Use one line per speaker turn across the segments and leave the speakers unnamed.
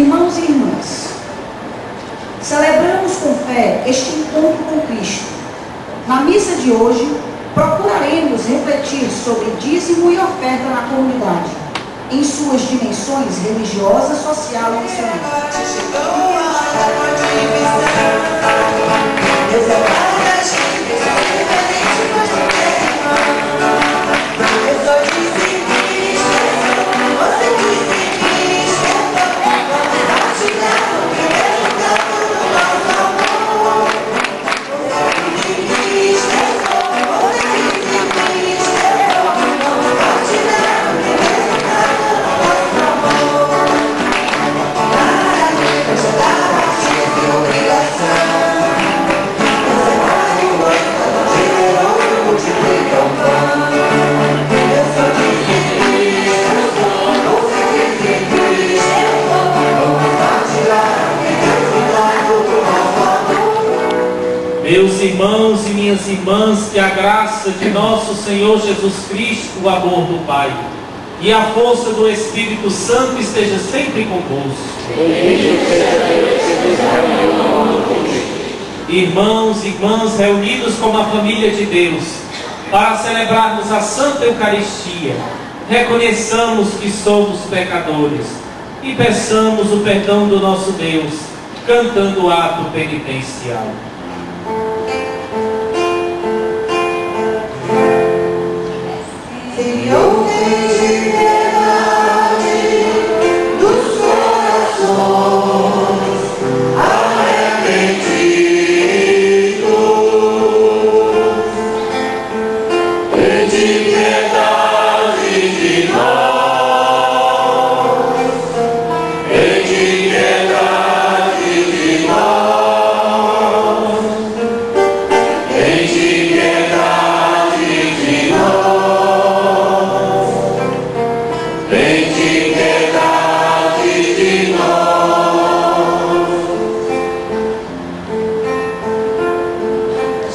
Irmãos e irmãs, celebramos com fé este encontro com Cristo. Na missa de hoje, procuraremos refletir sobre dízimo e oferta na comunidade, em suas dimensões religiosa, social e missionária.
Meus irmãos e minhas irmãs, que a graça de nosso Senhor Jesus Cristo, o amor do Pai e a força do Espírito Santo esteja sempre convosco. Irmãos e irmãs reunidos como a família de Deus, para celebrarmos a Santa Eucaristia, reconheçamos que somos pecadores e peçamos o perdão do nosso Deus, cantando o ato penitencial.
Senhor, tem piedade dos corações arrependidos. Tem piedade de nós. Tem piedade de nós. Tem piedade de nós.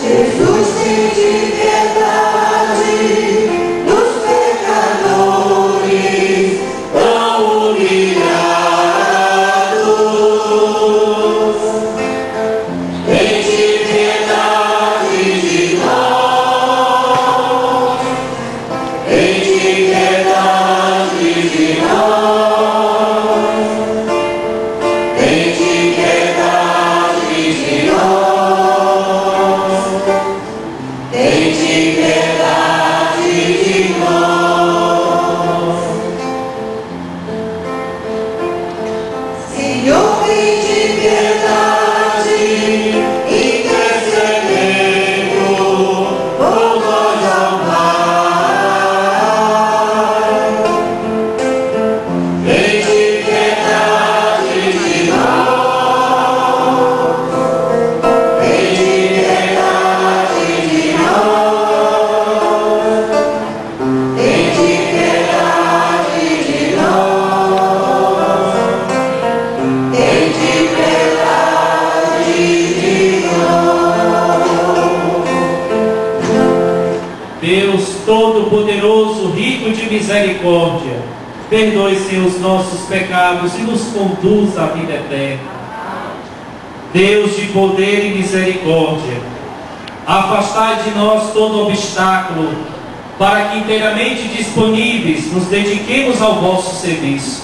Jesus, tem piedade dos pecadores tão humilhados. Tem piedade de nós. Tem piedade de nós. Tem piedade de nós. Tem piedade de nós. Senhor, tem piedade, intercedendo por nós ao Pai. Tem piedade de nós. Tem piedade de nós. Tem piedade de nós. Tem piedade de nós.
Deus Todo-Poderoso, rico de misericórdia, perdoe, Senhor, os nossos pecados e nos conduz à vida eterna. Deus de poder e misericórdia, afastai de nós todo obstáculo, para que inteiramente disponíveis nos dediquemos ao vosso serviço.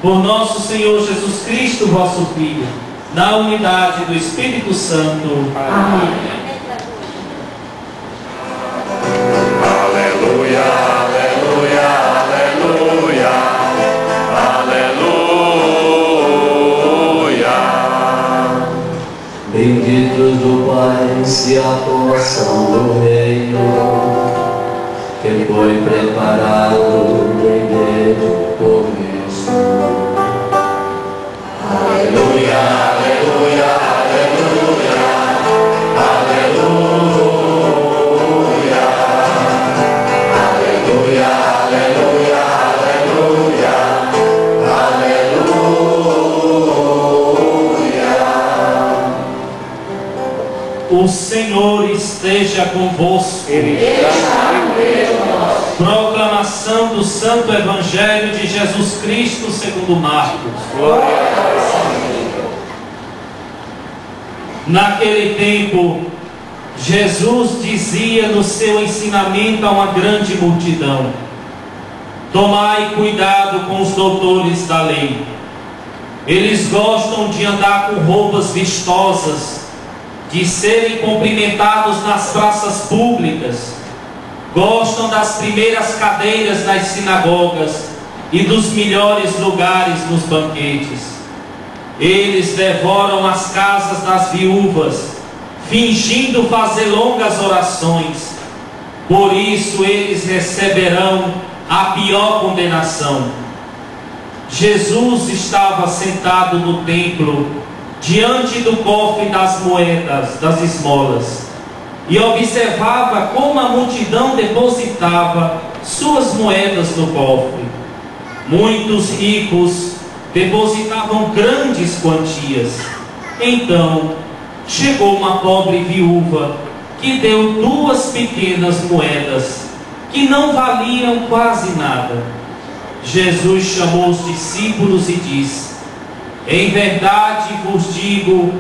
Por nosso Senhor Jesus Cristo, vosso Filho, na unidade do Espírito Santo. Amém.
Aleluia, aleluia, aleluia, aleluia.
Benditos do Pai, se a porção do reino que foi preparado desde o começo.
Aleluia, aleluia, aleluia, aleluia. Aleluia, aleluia, aleluia, aleluia.
O Senhor esteja convosco.
Ele está no meio de nós.
Proclamação do Santo Evangelho de Jesus Cristo segundo Marcos. Naquele tempo, Jesus dizia no seu ensinamento a uma grande multidão: tomai cuidado com os doutores da lei. Eles gostam de andar com roupas vistosas, de serem cumprimentados nas praças públicas, gostam das primeiras cadeiras nas sinagogas e dos melhores lugares nos banquetes. Eles devoram as casas das viúvas, fingindo fazer longas orações. Por isso eles receberão a pior condenação. Jesus estava sentado no templo, diante do cofre das moedas, das esmolas, e observava como a multidão depositava suas moedas no cofre. Muitos ricos depositavam grandes quantias. Então chegou uma pobre viúva que deu 2 pequenas moedas, que não valiam quase nada. Jesus chamou os discípulos e disse: em verdade vos digo,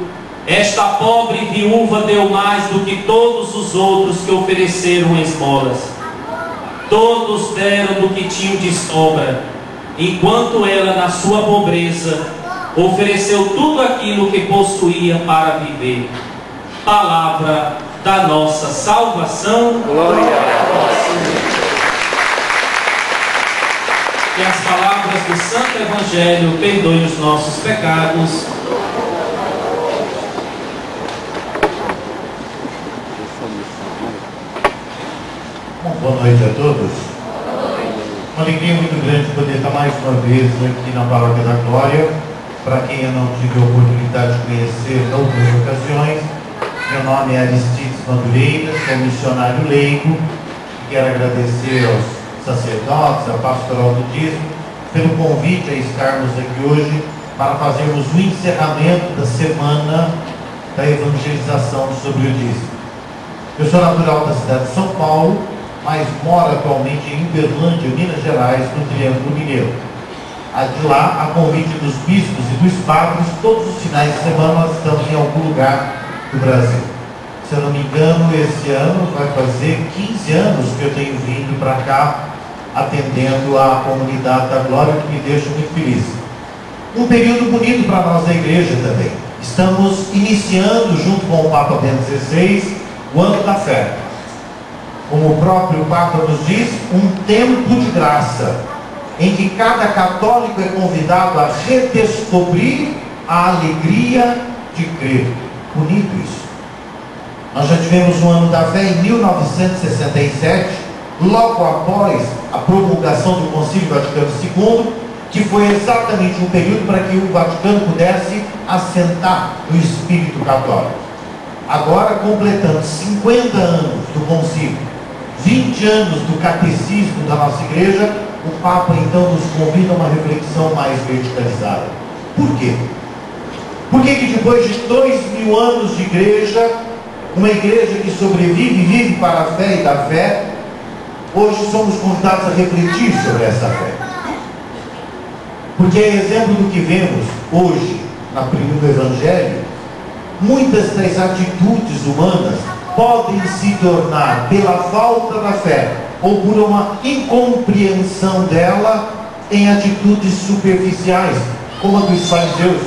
esta pobre viúva deu mais do que todos os outros que ofereceram esmolas. Todos deram do que tinham de sobra, enquanto ela, na sua pobreza, ofereceu tudo aquilo que possuía para viver. Palavra da nossa salvação.
Glória a vós, Senhor.
Que as palavras do Santo Evangelho perdoem os nossos pecados.
Boa noite a todos. Uma alegria muito grande poder estar mais uma vez aqui na Paróquia da Glória. Para quem eu não tive a oportunidade de conhecer em outras ocasiões, meu nome é Aristides Madureira, sou missionário leigo e quero agradecer aos sacerdotes, a pastoral do dízimo, pelo convite a estarmos aqui hoje para fazermos o encerramento da semana da evangelização sobre o dízimo. Eu sou natural da cidade de São Paulo, mas moro atualmente em Uberlândia, Minas Gerais, no Triângulo Mineiro. De lá, a convite dos bispos e dos padres, todos os finais de semana nós estamos em algum lugar do Brasil. Se eu não me engano, esse ano vai fazer 15 anos que eu tenho vindo para cá, atendendo a comunidade da Glória, que me deixa muito feliz. Um período bonito para nós da igreja também. Estamos iniciando, junto com o Papa Bento XVI, o ano da fé. Como o próprio Papa nos diz, um tempo de graça, em que cada católico é convidado a redescobrir a alegria de crer. Bonito isso. Nós já tivemos o ano da fé em 1967, logo após a promulgação do Concílio Vaticano II, que foi exatamente um período para que o Vaticano pudesse assentar no espírito católico. Agora, completando 50 anos do Concílio, 20 anos do catecismo da nossa igreja, o Papa então nos convida a uma reflexão mais verticalizada. Por quê? Por que depois de 2000 anos de igreja, uma igreja que sobrevive e vive para a fé e da fé, hoje somos convidados a refletir sobre essa fé? Porque é exemplo do que vemos hoje no Evangelho, muitas das atitudes humanas podem se tornar, pela falta da fé ou por uma incompreensão dela, em atitudes superficiais, como a dos fariseus.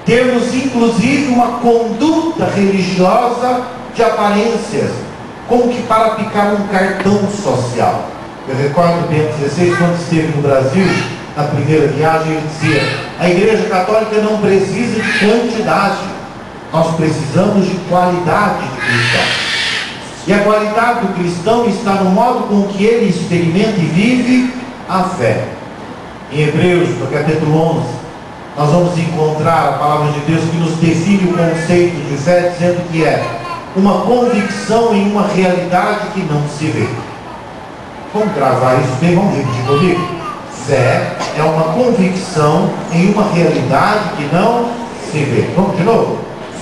Temos inclusive uma conduta religiosa de aparências, como que para picar um cartão social. Eu recordo Bento XVI, quando esteve no Brasil, na primeira viagem, ele dizia: a Igreja Católica não precisa de quantidade, nós precisamos de qualidade de cristão. E a qualidade do cristão está no modo com que ele experimenta e vive a fé. Em Hebreus, no capítulo 11, nós vamos encontrar a palavra de Deus que nos define o conceito de fé, dizendo que é uma convicção em uma realidade que não se vê. Vamos gravar isso bem, vamos repetir comigo? Fé é uma convicção em uma realidade que não se vê. Vamos de novo?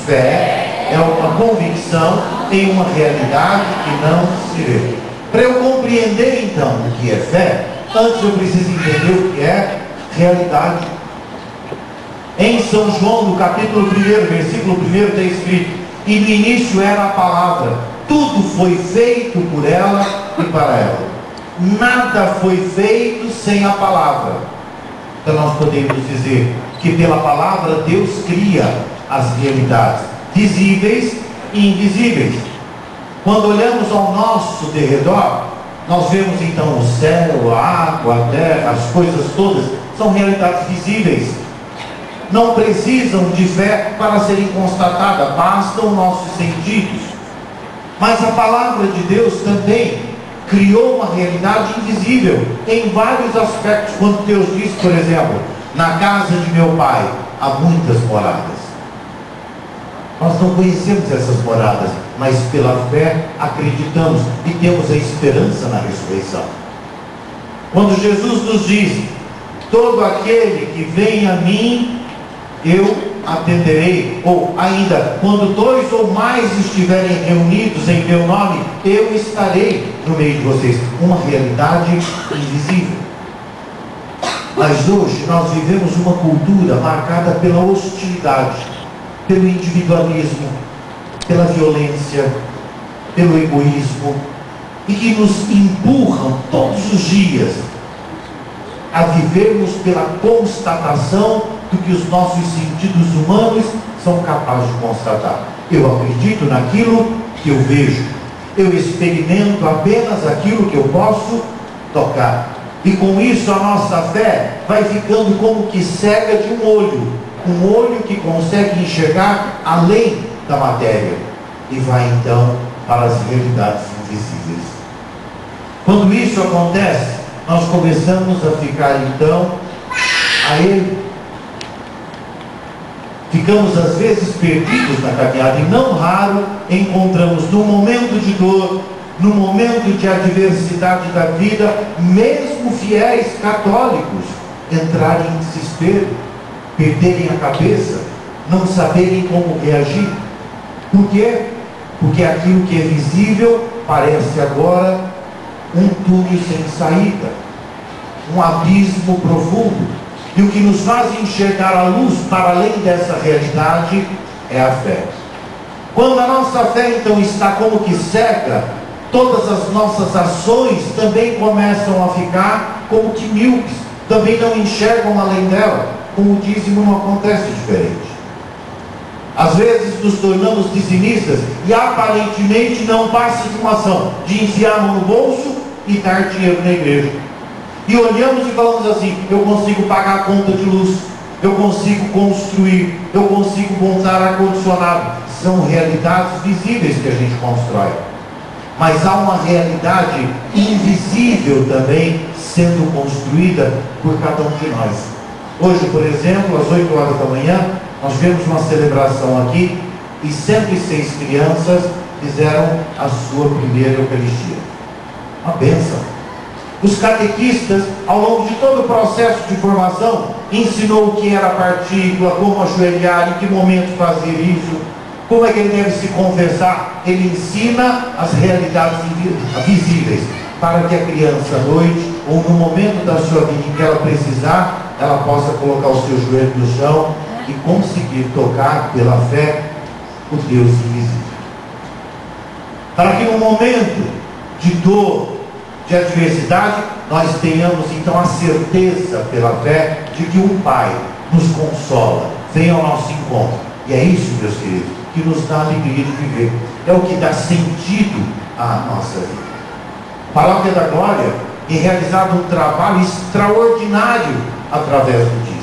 Fé é uma convicção em uma realidade que não se vê. Para eu compreender então o que é fé, antes eu preciso entender o que é realidade. Em São João, no capítulo 1, versículo 1, está escrito: e no início era a palavra, tudo foi feito por ela e para ela. Nada foi feito sem a palavra. Então nós podemos dizer que pela palavra Deus cria as realidades visíveis e invisíveis. Quando olhamos ao nosso derredor, nós vemos então o céu, a água, a terra, as coisas todas são realidades visíveis. Não precisam de fé para serem constatadas, bastam nossos sentidos. Mas a palavra de Deus também criou uma realidade invisível em vários aspectos. Quando Deus diz, por exemplo, na casa de meu pai há muitas moradas. Nós não conhecemos essas moradas, mas pela fé acreditamos e temos a esperança na ressurreição. Quando Jesus nos diz: todo aquele que vem a mim, eu atenderei. Ou ainda, quando 2 ou mais estiverem reunidos em meu nome, eu estarei no meio de vocês. Uma realidade invisível. Mas hoje nós vivemos uma cultura marcada pela hostilidade, pelo individualismo, pela violência, pelo egoísmo, e que nos empurram todos os dias a vivermos pela constatação do que os nossos sentidos humanos são capazes de constatar. Eu acredito naquilo que eu vejo, eu experimento apenas aquilo que eu posso tocar, e com isso a nossa fé vai ficando como que cega de um olho que consegue enxergar além da matéria, e vai então para as realidades invisíveis. Quando isso acontece, nós começamos a ficar então a ele. Ficamos às vezes perdidos na caminhada, e não raro encontramos no momento de dor, no momento de adversidade da vida, mesmo fiéis católicos entrarem em desespero, perderem a cabeça, não saberem como reagir. Por quê? Porque aquilo que é visível parece agora um túnel sem saída, um abismo profundo. E o que nos faz enxergar a luz para além dessa realidade é a fé. Quando a nossa fé então está como que cega, todas as nossas ações também começam a ficar como que míopes, também não enxergam além dela. Com o dízimo não acontece diferente. Às vezes nos tornamos dizimistas e aparentemente não passa de uma ação de enfiar a mão no bolso e dar dinheiro na igreja. E olhamos e falamos assim: eu consigo pagar a conta de luz, eu consigo construir, eu consigo montar ar-condicionado. São realidades visíveis que a gente constrói. Mas há uma realidade invisível também sendo construída por cada um de nós. Hoje, por exemplo, às 8 horas da manhã, nós tivemos uma celebração aqui e 106 crianças fizeram a sua primeira Eucaristia. Uma bênção. Os catequistas, ao longo de todo o processo de formação, ensinou o que era a partícula, como ajoelhar, em que momento fazer isso, como é que ele deve se confessar. Ele ensina as realidades visíveis, para que a criança à noite, ou no momento da sua vida em que ela precisar, ela possa colocar o seu joelho no chão e conseguir tocar pela fé o Deus invisível. Para que no momento de dor, de adversidade, nós tenhamos então a certeza pela fé de que um Pai nos consola, vem ao nosso encontro. E é isso, meus queridos, que nos dá a alegria de viver. É o que dá sentido à nossa vida. A Paróquia da Glória tem realizado um trabalho extraordinário através do dízimo.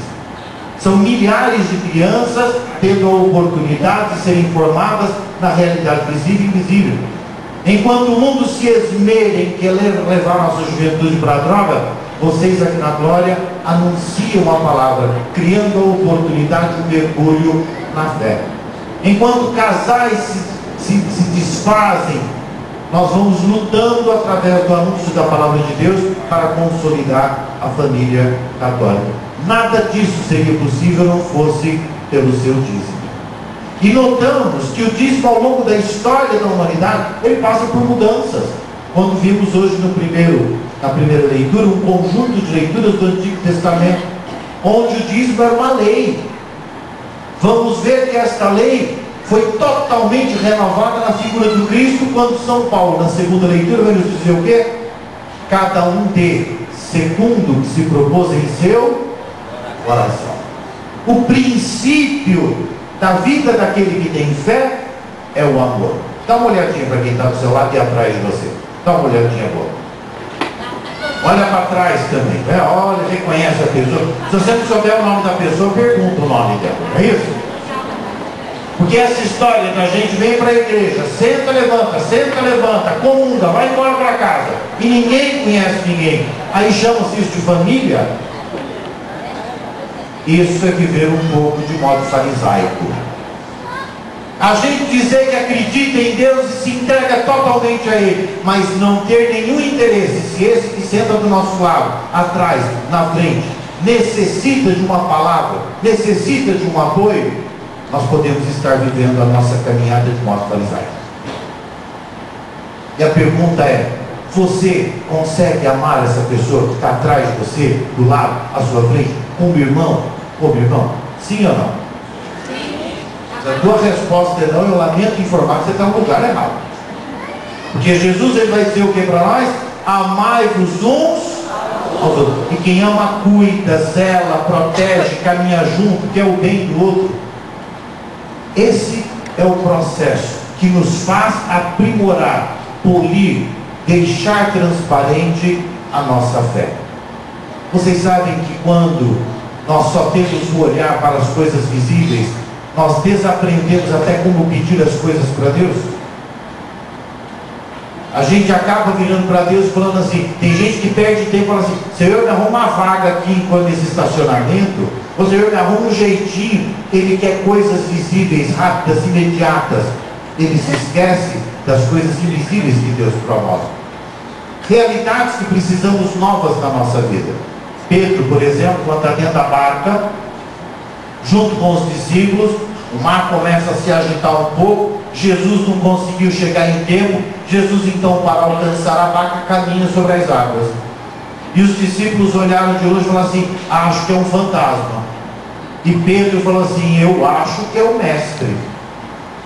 São milhares de crianças tendo a oportunidade de serem formadas na realidade visível e invisível. Enquanto o mundo se esmera em querer levar nossa juventude para a droga, vocês aqui na Glória anunciam a palavra, criando a oportunidade de mergulho na fé. Enquanto casais se desfazem, nós vamos lutando através do anúncio da palavra de Deus para consolidar a família católica. Nada disso seria possível não fosse pelo seu dízimo. E notamos que o dízimo, ao longo da história da humanidade, ele passa por mudanças. quando vimos hoje na primeira leitura, um conjunto de leituras do Antigo Testamento, onde o dízimo era uma lei. Vamos ver que esta lei foi totalmente renovada na figura do Cristo, quando São Paulo, na segunda leitura, vai nos dizer o quê? Cada um dê segundo o que se propôs em seu coração. O princípio da vida daquele que tem fé é o amor. Dá uma olhadinha para quem está do seu lado e atrás de você. Dá uma olhadinha agora. Olha para trás também. Olha, reconhece a pessoa. Se você não souber o nome da pessoa, pergunta o nome dela. É isso? Porque essa história da gente vem para a igreja, senta, levanta, comunga, vai embora para casa. E ninguém conhece ninguém. Aí chama-se isso de família. Isso é viver um pouco de modo farisaico. A gente dizer que acredita em Deus e se entrega totalmente a Ele, mas não ter nenhum interesse, se esse que senta do nosso lado, atrás, na frente, necessita de uma palavra, necessita de um apoio, nós podemos estar vivendo a nossa caminhada de modo farisaico. E a pergunta é: você consegue amar essa pessoa que está atrás de você, do lado, à sua frente, como irmão? Como irmão? Sim ou não? Se a tua resposta é não, eu lamento informar que você está no lugar errado. Porque Jesus, ele vai dizer o que para nós? Amai-vos uns aos outros. E quem ama cuida, zela, protege, caminha junto, quer o bem do outro. Esse é o processo que nos faz aprimorar, polir, deixar transparente a nossa fé. Vocês sabem que quando nós só temos o olhar para as coisas visíveis, nós desaprendemos até como pedir as coisas para Deus. A gente acaba virando para Deus falando assim, tem gente que perde tempo e fala assim: Senhor, me arruma uma vaga aqui nesse estacionamento, o Senhor me arruma um jeitinho. Ele quer coisas visíveis, rápidas, imediatas. Ele se esquece das coisas invisíveis que Deus promove. Realidades que precisamos novas na nossa vida. Pedro, por exemplo, quando está dentro da barca, junto com os discípulos, o mar começa a se agitar um pouco, Jesus não conseguiu chegar em tempo, Jesus então, para alcançar a barca, caminha sobre as águas. E os discípulos olharam de longe e falaram assim: acho que é um fantasma. E Pedro falou assim: eu acho que é o mestre.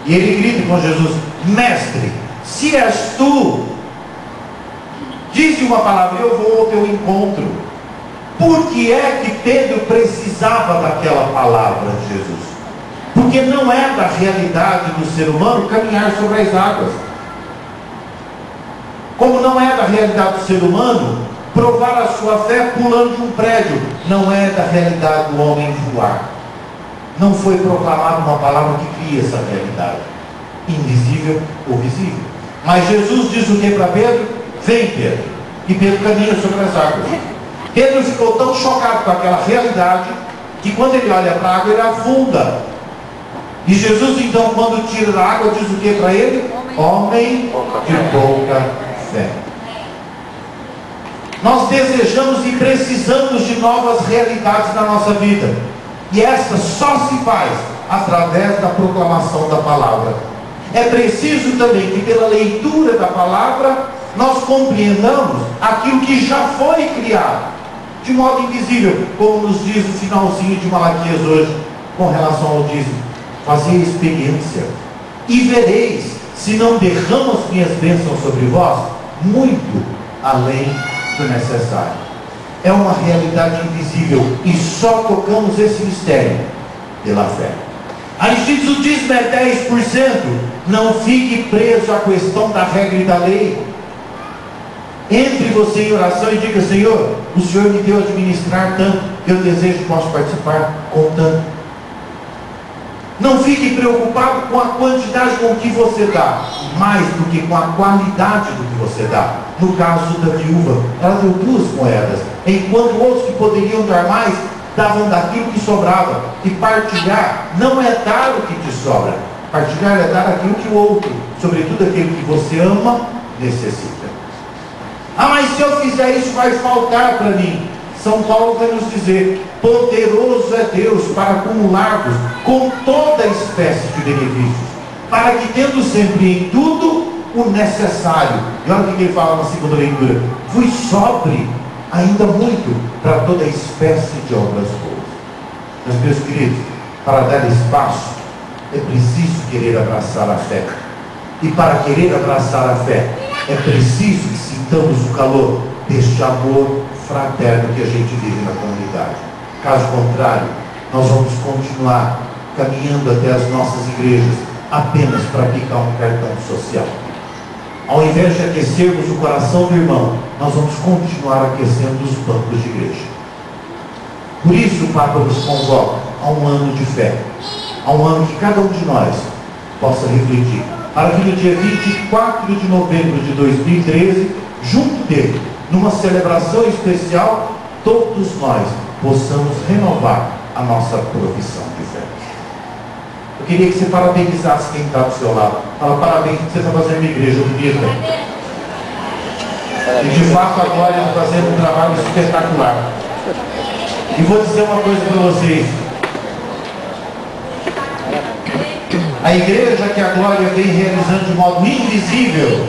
E ele grita com Jesus: mestre, se és tu, diz uma palavra, eu vou ao teu encontro. Por que é que Pedro precisava daquela palavra de Jesus? Porque não é da realidade do ser humano caminhar sobre as águas. Como não é da realidade do ser humano provar a sua fé pulando de um prédio. Não é da realidade do homem voar. Não foi proclamada uma palavra que cria essa realidade, invisível ou visível. Mas Jesus diz o que para Pedro? Vem, Pedro. E Pedro caminha sobre as águas. Pedro ficou tão chocado com aquela realidade que quando ele olha para a água, ele afunda. E Jesus então, quando tira da água, diz o que para ele? Homem de pouca fé. Nós desejamos e precisamos de novas realidades na nossa vida. E essa só se faz através da proclamação da palavra. É preciso também que pela leitura da palavra nós compreendamos aquilo que já foi criado, de modo invisível, como nos diz o finalzinho de Malaquias hoje, com relação ao dízimo. Fazei experiência, e vereis, se não derramo as minhas bênçãos sobre vós, muito além do necessário. É uma realidade invisível, e só tocamos esse mistério pela fé. Aí diz: o dízimo é 10%, não fique preso à questão da regra e da lei. Entre você em oração e diga: Senhor, o Senhor me deu a administrar tanto, eu desejo, posso participar com tanto. Não fique preocupado com a quantidade com que você dá, mais do que com a qualidade do que você dá. No caso da viúva, ela deu 2 moedas, enquanto outros que poderiam dar mais, davam daquilo que sobrava. E partilhar não é dar o que te sobra, partilhar é dar aquilo que o outro, sobretudo aquele que você ama, necessita. Ah, mas se eu fizer isso vai faltar para mim. São Paulo vai nos dizer: poderoso é Deus para acumular-vos com toda espécie de benefícios, para que tendo sempre em tudo o necessário. E olha o que ele fala na segunda leitura: vos sobre ainda muito para toda espécie de obras boas. Mas, meus queridos, para dar espaço é preciso querer abraçar a fé. E para querer abraçar a fé é preciso que sintamos o calor deste amor fraterno que a gente vive na comunidade. Caso contrário, nós vamos continuar caminhando até as nossas igrejas apenas para picar um cartão social. Ao invés de aquecermos o coração do irmão, nós vamos continuar aquecendo os bancos de igreja. Por isso o Papa nos convoca a um ano de fé, a um ano que cada um de nós possa refletir, para que no dia 24 de novembro de 2013, junto dele, numa celebração especial, todos nós possamos renovar a nossa profissão de fé. Eu queria que você parabenizasse quem está do seu lado. Fala: parabéns, que você está fazendo uma igreja bonita. E de fato agora ele está fazendo um trabalho espetacular. E vou dizer uma coisa para vocês: a igreja que a Glória vem realizando de modo invisível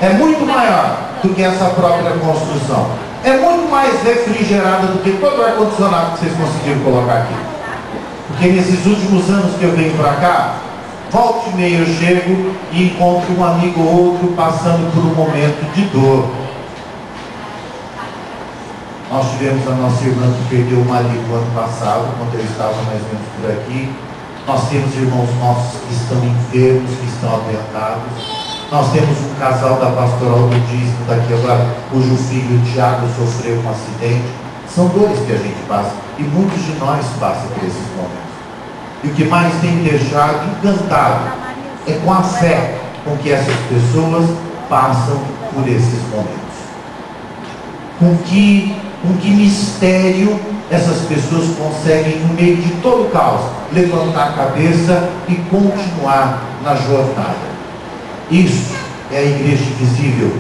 é muito maior do que essa própria construção. É muito mais refrigerada do que todo o ar-condicionado que vocês conseguiram colocar aqui. Porque nesses últimos anos que eu venho para cá, volta e meia eu chego e encontro um amigo ou outro passando por um momento de dor. Nós tivemos a nossa irmã que perdeu o marido no ano passado, quando eu estava mais ou menos por aqui. Nós temos irmãos nossos que estão enfermos, que estão adoentados. Nós temos um casal da pastoral do dízimo daqui agora, cujo filho Tiago sofreu um acidente. São dores que a gente passa, e muitos de nós passam por esses momentos. E o que mais tem me deixado encantado é com a fé com que essas pessoas passam por esses momentos. Com que mistério essas pessoas conseguem, no meio de todo o caos, levantar a cabeça e continuar na jornada. Isso é a igreja invisível.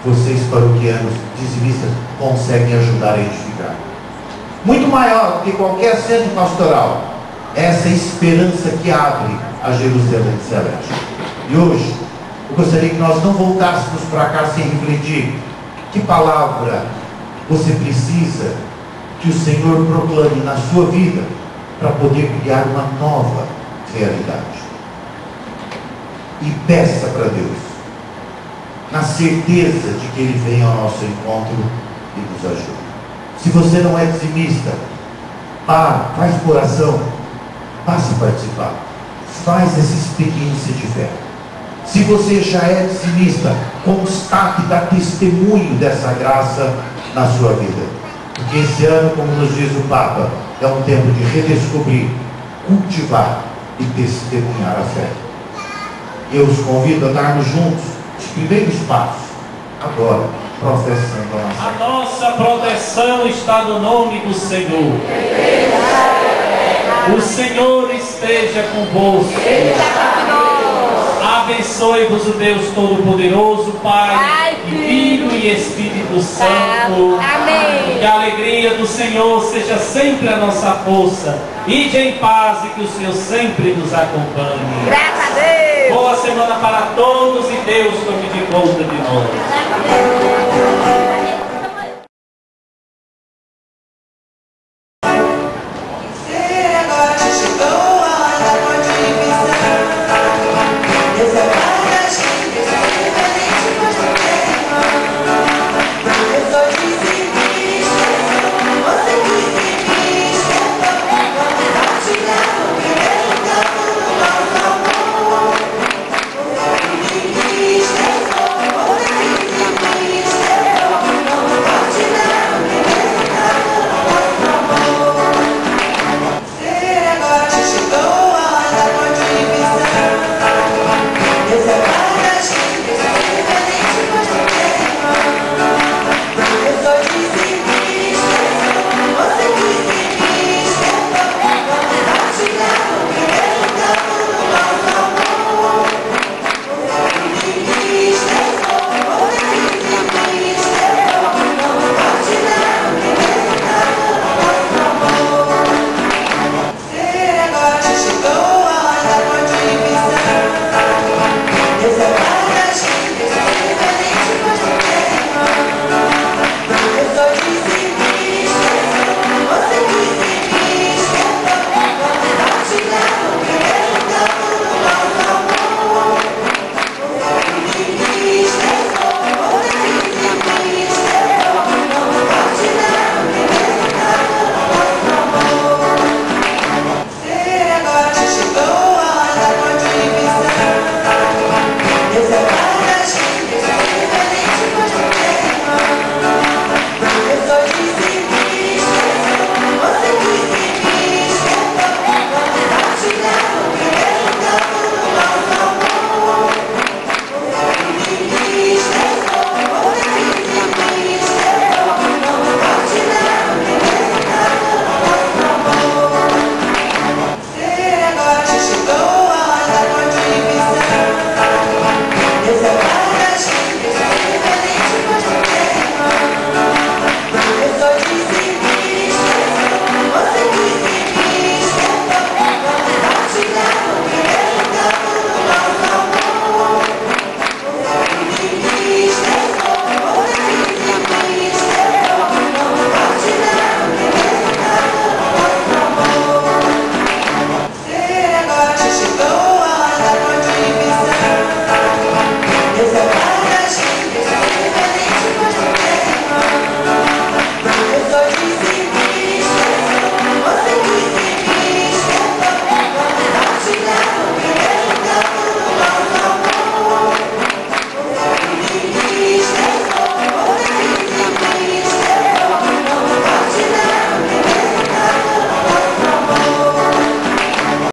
Vocês, paroquianos, dizimistas, conseguem ajudar a edificar. Muito maior do que qualquer centro pastoral, essa esperança que abre a Jerusalém Celeste. E hoje, eu gostaria que nós não voltássemos para cá sem refletir. Que palavra você precisa que o Senhor proclame na sua vida para poder criar uma nova realidade? E peça para Deus, na certeza de que Ele vem ao nosso encontro e nos ajuda. Se você não é dizimista, faz oração, passe a participar, faz essa experiência de fé. Se você já é dizimista, constate, dá testemunho dessa graça na sua vida. Porque esse ano, como nos diz o Papa, é um tempo de redescobrir, cultivar e testemunhar a fé. Eu os convido a darmos juntos os primeiros passos, agora, professando a nossa fé.
A nossa proteção está no nome do Senhor. O Senhor esteja convosco. Abençoe-vos o Deus Todo-Poderoso, Pai, Filho e Espírito Santo.
Amém.
Que a alegria do Senhor seja sempre a nossa força. Ide em paz e que o Senhor sempre nos acompanhe.
Graças a Deus.
Boa semana para todos e Deus tome de conta de nós.